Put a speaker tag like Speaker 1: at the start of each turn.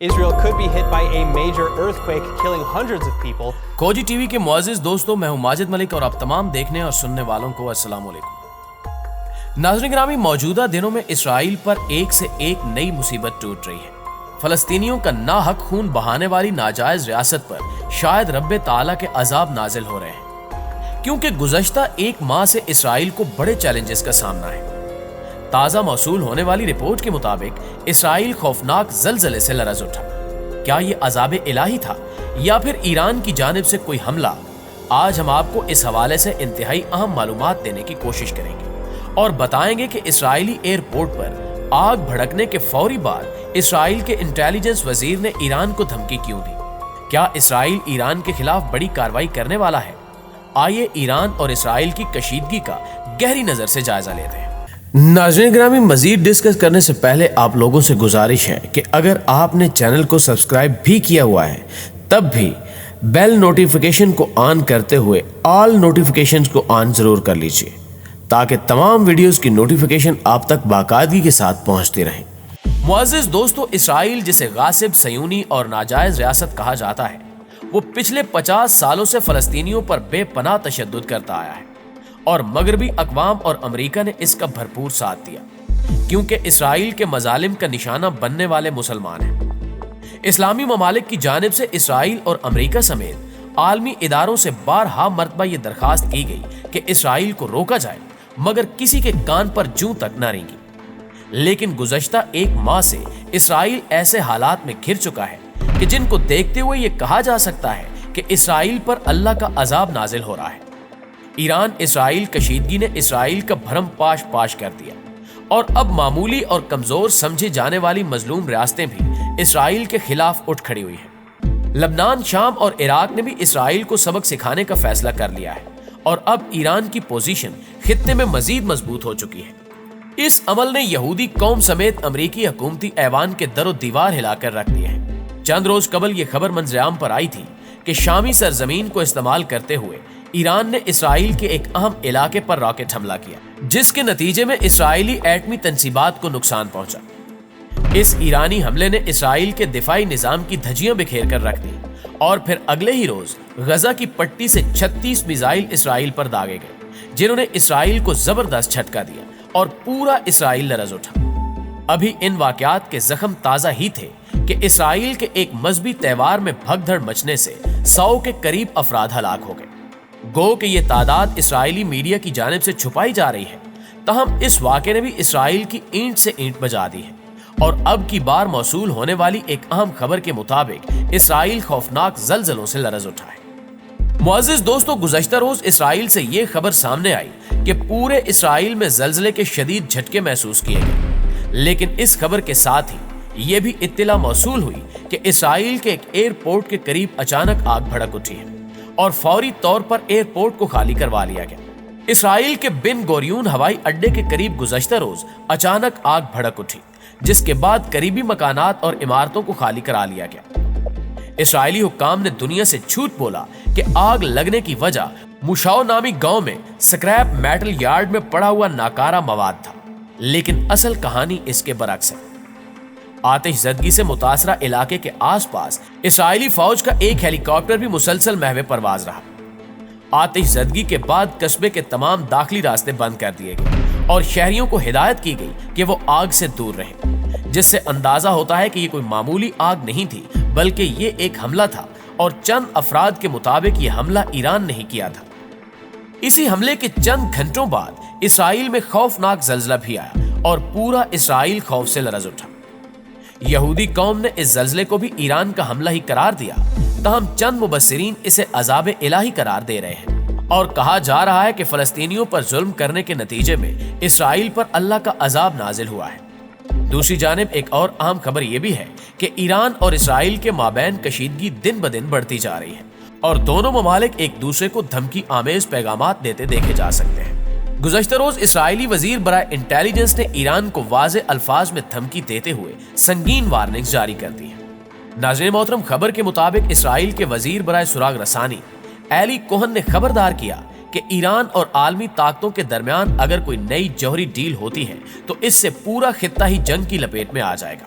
Speaker 1: Israel could be hit by a major earthquake, killing hundreds of people.
Speaker 2: کوجی TV کے معزز دوستوں، میں ہوں ماجد ملک اور آپ تمام دیکھنے اور سننے والوں کو السلام علیکم۔ ناظرین گرامی، موجودہ دنوں میں اسرائیل پر ایک سے ایک نئی مصیبت ٹوٹ رہی ہے۔ فلسطینیوں کا ناحق خون بہانے والی ناجائز ریاست پر شاید رب تعالیٰ کے عذاب نازل ہو رہے ہیں، کیونکہ گزشتہ ایک ماہ سے اسرائیل کو بڑے چیلنجز کا سامنا ہے۔ تازہ موصول ہونے والی رپورٹ کے مطابق اسرائیل خوفناک زلزلے سے لرز اٹھا۔ کیا یہ عذاب الہی تھا یا پھر ایران کی جانب سے کوئی حملہ؟ آج ہم آپ کو اس حوالے سے انتہائی اہم معلومات دینے کی کوشش کریں گے اور بتائیں گے کہ اسرائیلی ایئرپورٹ پر آگ بھڑکنے کے فوری بعد اسرائیل کے انٹیلیجنس وزیر نے ایران کو دھمکی کیوں دی؟ کیا اسرائیل ایران کے خلاف بڑی کارروائی کرنے والا ہے؟ آئیے ایران اور اسرائیل کی کشیدگی کا گہری نظر سے جائزہ لیتے ہیں۔ ناظرین گرامی، مزید ڈسکس کرنے سے پہلے آپ لوگوں سے گزارش ہے کہ اگر آپ نے چینل کو سبسکرائب بھی کیا ہوا ہے تب بھی بیل نوٹیفیکیشن کو آن کرتے ہوئے آل نوٹیفیکیشنز کو آن ضرور کر لیجئے تاکہ تمام ویڈیوز کی نوٹیفیکیشن آپ تک باقاعدگی کے ساتھ پہنچتی رہیں۔ معزز دوستو، اسرائیل جسے غاصب، صہیونی اور ناجائز ریاست کہا جاتا ہے، وہ پچھلے 50 سالوں سے فلسطینیوں پر بے پناہ تشدد کرتا آیا ہے اور مغربی اقوام اور امریکہ نے اس کا بھرپور ساتھ دیا، کیونکہ اسرائیل کے مظالم کا نشانہ بننے والے مسلمان ہیں۔ اسلامی ممالک کی جانب سے اسرائیل اور امریکہ سمیت عالمی اداروں سے بارہا مرتبہ یہ درخواست کی گئی کہ اسرائیل کو روکا جائے، مگر کسی کے کان پر جوں تک نہ رینگی۔ لیکن گزشتہ ایک ماہ سے اسرائیل ایسے حالات میں گھر چکا ہے کہ جن کو دیکھتے ہوئے یہ کہا جا سکتا ہے کہ اسرائیل پر اللہ کا عذاب نازل ہو رہا ہے۔ ایران اسرائیل کشیدگی نے اسرائیل کا بھرم پاش کر دیا اور اب معمولی اور کمزور سمجھے جانے والی مظلوم ریاستیں بھی اسرائیل کے خلاف اٹھ کھڑی ہوئی ہیں۔ لبنان، شام اور عراق نے بھی اسرائیل کو سبق سکھانے کا فیصلہ کر لیا ہے اور اب ایران کی پوزیشن خطے میں مزید مضبوط ہو چکی ہے۔ اس عمل نے یہودی قوم سمیت امریکی حکومتی ایوان کے در و دیوار ہلا کر رکھ دیے ہیں۔ چند روز قبل یہ خبر منظر عام پر آئی تھی کہ شامی سرزمین کو استعمال کرتے ہوئے ایران نے اسرائیل کے ایک اہم علاقے پر راکٹ حملہ کیا، جس کے نتیجے میں اسرائیلی ایٹمی تنصیبات کو نقصان پہنچا۔ اس ایرانی حملے نے اسرائیل کے دفاعی نظام کی دھجیاں بکھیر کر رکھ دی اور پھر اگلے ہی روز غزہ کی پٹی سے 36 میزائل اسرائیل پر داغے گئے، جنہوں نے اسرائیل کو زبردست جھٹکا دیا اور پورا اسرائیل لرز اٹھا۔ ابھی ان واقعات کے زخم تازہ ہی تھے کہ اسرائیل کے ایک مذہبی تہوار میں بھگدڑ مچنے سے 100 کے قریب افراد ہلاک ہو گئے۔ گو کہ یہ تعداد اسرائیلی میڈیا کی جانب سے چھپائی جا رہی ہے، تاہم اس واقعے نے بھی اسرائیل کی اینٹ سے اینٹ بجا دی ہے اور اب کی بار موصول ہونے والی ایک اہم خبر کے مطابق اسرائیل خوفناک زلزلوں سے لرز اٹھا ہے۔ معزز دوستو، گزشتہ روز اسرائیل سے یہ خبر سامنے آئی کہ پورے اسرائیل میں زلزلے کے شدید جھٹکے محسوس کیے گئے، لیکن اس خبر کے ساتھ ہی یہ بھی اطلاع موصول ہوئی کہ اسرائیل کے ایک ایئرپورٹ کے قریب اچانک آگ بھڑک اٹھی ہے اور فوری طور پر ایئرپورٹ کو خالی کروا لیا گیا۔ اسرائیل کے بن گوریون ہوائی اڈے کے قریب گزشتہ روز اچانک آگ بھڑک اٹھی، جس کے بعد قریبی مکانات اور عمارتوں کو خالی کرا لیا گیا۔ اسرائیلی حکام نے دنیا سے جھوٹ بولا کہ آگ لگنے کی وجہ مشاو نامی گاؤں میں سکریپ میٹل یارڈ میں پڑا ہوا ناکارہ مواد تھا، لیکن اصل کہانی اس کے برعکس ہے۔ آتش زدگی سے متاثرہ علاقے کے آس پاس اسرائیلی فوج کا ایک ہیلی کاپٹر بھی مسلسل محو پرواز رہا۔ آتش زدگی کے بعد قصبے کے تمام داخلی راستے بند کر دیے گئے اور شہریوں کو ہدایت کی گئی کہ وہ آگ سے دور رہیں، جس سے اندازہ ہوتا ہے کہ یہ کوئی معمولی آگ نہیں تھی بلکہ یہ ایک حملہ تھا، اور چند افراد کے مطابق یہ حملہ ایران نے ہی کیا تھا۔ اسی حملے کے چند گھنٹوں بعد اسرائیل میں خوفناک زلزلہ بھی آیا اور پورا اسرائیل خوف سے لرز اٹھا۔ یہودی قوم نے اس زلزلے کو بھی ایران کا حملہ ہی قرار دیا، تاہم چند مبصرین اسے عذاب الہی قرار دے رہے ہیں اور کہا جا رہا ہے کہ فلسطینیوں پر ظلم کرنے کے نتیجے میں اسرائیل پر اللہ کا عذاب نازل ہوا ہے۔ دوسری جانب ایک اور اہم خبر یہ بھی ہے کہ ایران اور اسرائیل کے مابین کشیدگی دن بدن بڑھتی جا رہی ہے اور دونوں ممالک ایک دوسرے کو دھمکی آمیز پیغامات دیتے دیکھے جا سکتے ہیں۔ گزشتہ روز اسرائیلی وزیر برائے انٹیلیجنس نے ایران کو واضح الفاظ میں دھمکی دیتے ہوئے سنگین وارننگز جاری کر دی ہیں۔ ناظرین محترم، خبر کے مطابق اسرائیل کے وزیر برائے سراغ رسانی ایلی کوہن نے خبردار کیا کہ ایران اور عالمی طاقتوں کے درمیان اگر کوئی نئی جوہری ڈیل ہوتی ہے تو اس سے پورا خطہ ہی جنگ کی لپیٹ میں آ جائے گا۔